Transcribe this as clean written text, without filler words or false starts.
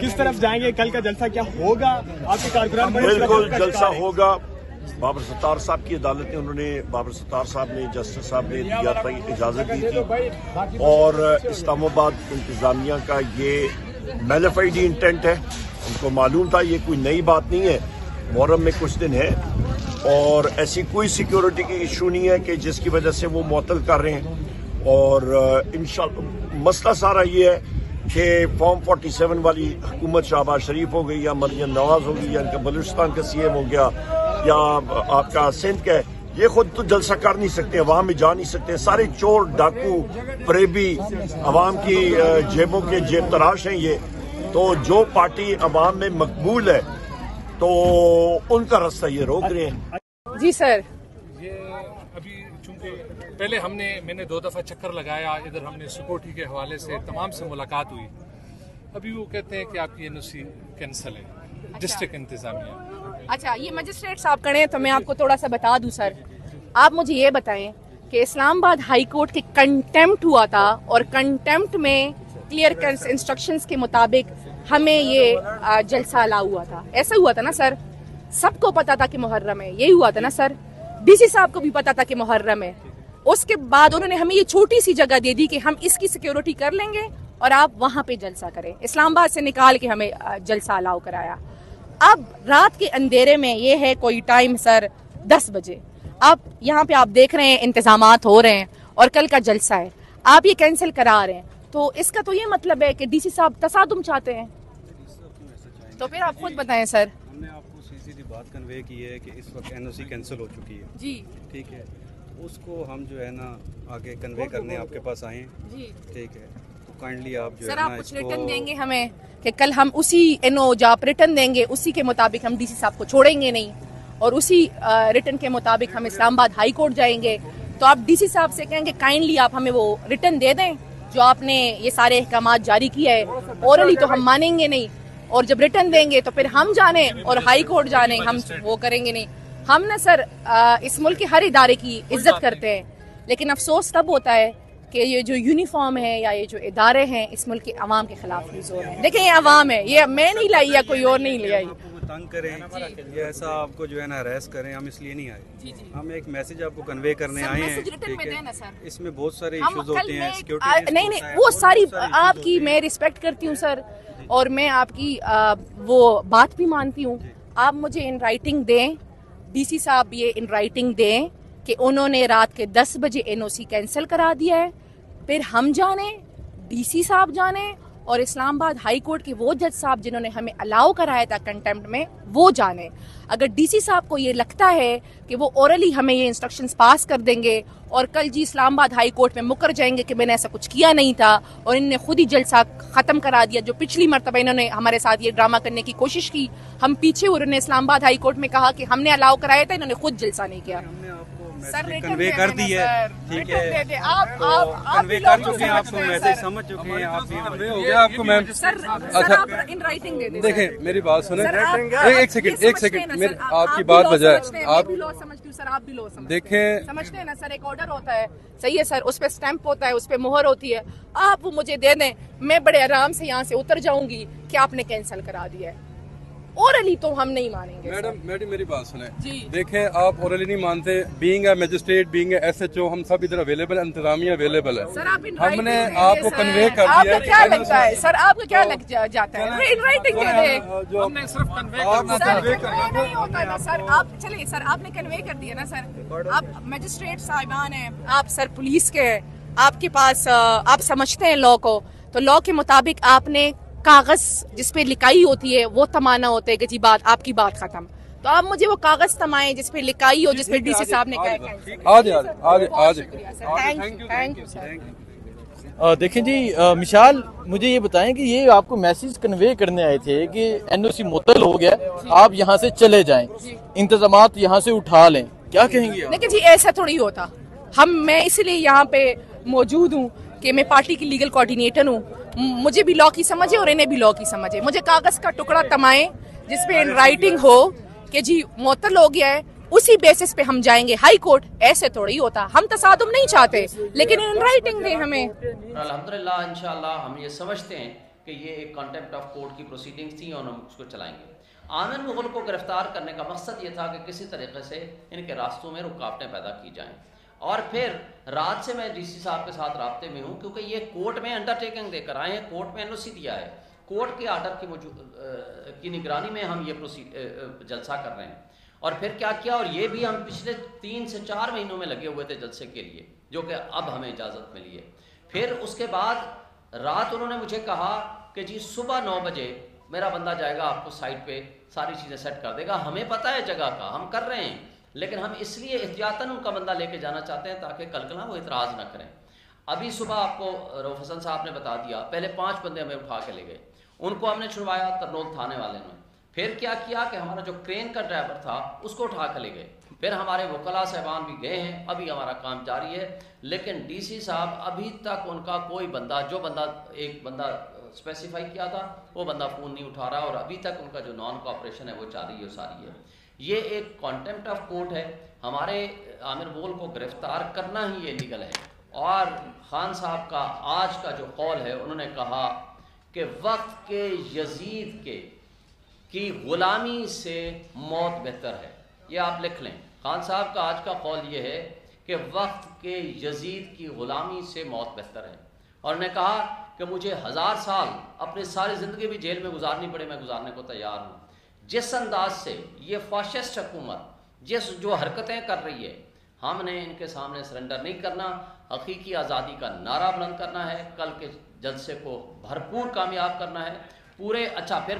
किस तरफ जाएंगे, कल का जलसा क्या होगा, आपके कारकुनान? बिल्कुल जलसा होगा। बाबर सत्तार साहब की अदालत ने, उन्होंने बाबर सत्तार साहब ने, जस्टिस साहब ने दिया था, इजाजत दी थी और इस्लामाबाद इंतजामिया का ये मैलिफाइड इंटेंट है। उनको मालूम था, ये कोई नई बात नहीं है, मुहर्रम में कुछ दिन है और ऐसी कोई सिक्योरिटी की इशू नहीं है कि जिसकी वजह से वो मुअत्तल कर रहे हैं। और इंशाअल्लाह मसला सारा ये है कि फॉर्म 47 वाली हुकूमत शहबाज शरीफ हो गई या मरियम नवाज हो गई या इनका बलूचिस्तान का सीएम हो गया या आपका सिंध का, ये खुद तो जलसा कर नहीं सकते, अवाम में जा नहीं सकते। सारे चोर डाकू फरेबी अवाम की जेबों के जेब तराश हैं ये। तो जो पार्टी अवाम में मकबूल है तो उनका रास्ता ये रोक रहे हैं। जी सर, ये अभी चूंकि पहले मैंने 2 दफा चक्कर लगाया इधर, हमने सिक्योरिटी के हवाले से तमाम से मुलाकात हुई। अभी वो कहते हैं कि आपकी एनओसी कैंसिल है, डिस्ट्रिक्ट इंतजामिया। अच्छा, ये मजिस्ट्रेट साहब करें तो मैं आपको थोड़ा सा बता दूं सर। आप मुझे ये बताएं कि इस्लामाबाद हाई कोर्ट के कंटेम्प्ट हुआ था और कंटेम्प्ट में क्लियर इंस्ट्रक्शंस के मुताबिक हमें ये जलसा अलाउ हुआ था। ऐसा हुआ था ना सर? सबको पता था कि मुहर्रम है, यही हुआ था ना सर? डीसी साहब को भी पता था कि मुहर्रम है। उसके बाद उन्होंने हमें ये छोटी सी जगह दे दी कि हम इसकी सिक्योरिटी कर लेंगे और आप वहां पे जलसा करें। इस्लामाबाद से निकाल के हमें जलसा अलाउ कराया। अब रात के अंधेरे में ये है कोई टाइम सर 10 बजे, अब यहाँ पे आप देख रहे हैं इंतजामात हो रहे हैं और कल का जलसा है, आप ये कैंसिल करा रहे हैं, तो इसका तो ये मतलब है कि डीसी साहब तसादुम चाहते हैं। तो फिर आप खुद बताएं सर। हमने आपको सीधी बात कन्वे की है कि इस वक्त एनओसी कैंसिल हो चुकी है जी, ठीक है, उसको हम जो है ना आगे कन्वे करने आपके पास आए जी, ठीक है, तो काइंडली आप जो सर है आप ना कुछ इसको रिटर्न देंगे हमें कि कल हम उसी जो आप रिटर्न देंगे उसी के मुताबिक हम डीसी साहब को छोड़ेंगे नहीं और उसी रिटर्न के मुताबिक हम इस्लामाबाद हाई कोर्ट जाएंगे। तो आप डीसी साहब से कहेंगे काइंडली आप हमें वो रिटर्न दे दें जो आपने ये सारे अहकाम जारी किया है। ओरली तो हम मानेंगे नहीं और जब रिटर्न देंगे तो फिर हम जाने और हाई कोर्ट जाने, हम वो करेंगे नहीं। हम ना सर इस मुल्क के हर इदारे की इज्जत करते हैं, लेकिन अफसोस तब होता है कि ये जो यूनिफॉर्म है या ये जो इदारे हैं इस मुल्क के अवाम के खिलाफ यूज हो रहे हैं। देखें ये अवाम है, ये मैं नहीं लाई या कोई और नहीं ले आई। तंग करें ये ऐसा आपको जो है ना हरास करें, हम इसलिए नहीं आए। हम एक मैसेज आपको कन्वे करने आए हैं, ठीक है। इसमें बहुत सारे इश्यूज होते हैं, सिक्योरिटी नहीं वो सारी आपकी मैं रिस्पेक्ट करती हूँ सर और मैं आपकी वो बात भी मानती हूँ। आप मुझे इन राइटिंग दें, डीसी साहब ये इन राइटिंग दें कि उन्होंने रात के 10 बजे एनओसी कैंसिल करा दिया है, फिर हम जाने, डीसी साहब जाने और इस्लामाबाद हाई कोर्ट के वो जज साहब जिन्होंने हमें अलाउ कराया था कंटेम्प्ट में वो जाने। अगर डीसी साहब को ये लगता है कि वो ओरली हमें ये इंस्ट्रक्शंस पास कर देंगे और कल जी इस्लामाबाद हाई कोर्ट में मुकर जाएंगे कि मैंने ऐसा कुछ किया नहीं था और इन्होंने खुद ही जलसा खत्म करा दिया, जो पिछली मरतबा इन्होंने हमारे साथ ये ड्रामा करने की कोशिश की, हम पीछे उन्होंने इस्लामाबाद हाई कोर्ट में कहा कि हमने अलाउ कराया था, इन्होंने खुद जलसा नहीं किया। सर कन्वे कर दी है, ठीक है, आप कन्वे कर चुके हैं, आपको मैसेज समझ चुके हैं, आप कन्वे हो गया आपको मैम। अच्छा इन राइटिंग दे दें। देखें मेरी बात सुने, एक सेकंड मेरी आपकी बात बजाय आप भी लॉ समझती हूँ सर, आप भी लॉ देखें, समझते हैं ना सर, एक ऑर्डर होता है, सही है सर, उस पे स्टैंप होता है, उस पे मोहर होती है, आप वो मुझे दे दें, मैं बड़े आराम से यहाँ से उतर जाऊंगी कि आपने कैंसिल करा दिया है। ओरली तो हम नहीं मानेंगे। मैडम मेरी बात सुने जी। देखें आप ओरली नहीं मानते, being a magistrate, being a SHO, हम सब इधर अवेलेबल है, इंतजामिया अवेलेबल है। सर आप हमने आपको कन्वे कर दिया है। आपको क्या लगता है सर, आपको क्या लग जाता है? इन राइटिंग दे दे, हमने सिर्फ कन्वे नहीं होता ना सर। आप चलिए सर, आपने कन्वे कर दिया ना सर, आप मजिस्ट्रेट साहिबान हैं, आप सर पुलिस के, आपके पास आप समझते हैं लॉ को, तो लॉ के मुताबिक आपने कागज जिसपे लिखाई होती है वो तमाना होता है कि जी बात आपकी बात खत्म। तो आप मुझे वो कागज थमाएं जिसपे लिखाई हो, जिसपे डीसी साहब ने कहा। आज थैंक यू सर। देखें जी, मिशाल मुझे ये बताएं कि ये आपको मैसेज कन्वे करने आए थे कि एनओसी मुअत्तल हो गया, आप यहाँ से चले जाएं, इंतजामात यहाँ से उठा लें, क्या कहेंगे? देखिए जी, ऐसा थोड़ी होता। मैं इसलिए यहाँ पे मौजूद हूँ कि मैं पार्टी की लीगल कोऑर्डिनेटर हूँ। मुझे भी लॉ की समझ है और इन्हें भी लॉ की समझ है। मुझे कागज का टुकड़ा थमाएं जिसपे इन राइटिंग हो कि जी मुअत्तल हो गया है, उसी बेसिस पे हम जाएंगे हाई कोर्ट। ऐसे थोड़ी होता। हम तसादुम नहीं चाहते, लेकिन इन राइटिंग दे हमें। अल्हम्दुलिल्लाह इंशाअल्लाह हम ये समझते हैं कि ये एक कंटेम्प्ट ऑफ कोर्ट की प्रोसीडिंग्स थी और हम उसको चलाएंगे। आमिर मुगल को गिरफ्तार करने का मकसद ये था कि किसी तरीके से इनके रास्तों में रुकावटें पैदा की जाएं। और फिर रात से मैं डीसी साहब के साथ राब्ते में हूँ, क्योंकि ये कोर्ट में अंडरटेकिंग देकर आए हैं, कोर्ट में एनओसी दिया है, कोर्ट के आर्डर की निगरानी में हम ये जलसा कर रहे हैं। और फिर क्या किया, और ये भी हम पिछले 3 से 4 महीनों में लगे हुए थे जलसे के लिए, जो कि अब हमें इजाज़त मिली है। फिर उसके बाद रात उन्होंने मुझे कहा कि जी सुबह 9 बजे मेरा बंदा जाएगा, आपको साइट पे सारी चीज़ें सेट कर देगा। हमें पता है जगह का, हम कर रहे हैं, लेकिन हम इसलिए एहतियातन उनका बंदा लेके जाना चाहते हैं ताकि कल कल वो इतराज़ न करें। अभी सुबह आपको रऊफ हसन साहब ने बता दिया, पहले 5 बंदे हमें उठा के ले गए, उनको हमने छुड़वाया तरनोल थाने वाले ने। फिर क्या किया कि हमारा जो क्रेन का ड्राइवर था उसको उठा के ले गए। फिर हमारे वकला साहबान भी गए हैं, अभी हमारा काम जारी है। लेकिन डीसी साहब अभी तक उनका कोई बंदा, जो बंदा एक बंदा स्पेसिफाई किया था, वो बंदा फ़ोन नहीं उठा रहा, और अभी तक उनका जो नॉन कोऑपरेशन है वो जारी है, सारी है। ये एक कंटेम्प्ट ऑफ कोर्ट है। हमारे आमिर मुगल को गिरफ्तार करना ही ये लीगल है। और खान साहब का आज का जो कौल है, उन्होंने कहा कि वक्त के यजीद की गुलामी से मौत बेहतर है। ये आप लिख लें, खान साहब का आज का कौल ये है कि वक्त के यजीद की गुलामी से मौत बेहतर है। और उन्होंने कहा कि मुझे 1000 साल अपनी सारी ज़िंदगी भी जेल में गुजारनी पड़े, मैं गुजारने को तैयार हूँ। जिस अंदाज से ये फाशिस्ट हुकूमत जो हरकतें कर रही है, हमने इनके सामने सरेंडर नहीं करना, हकीकी आज़ादी का नारा बुलंद करना है, कल के जलसे को भरपूर कामयाब करना है। पूरे अच्छा फिर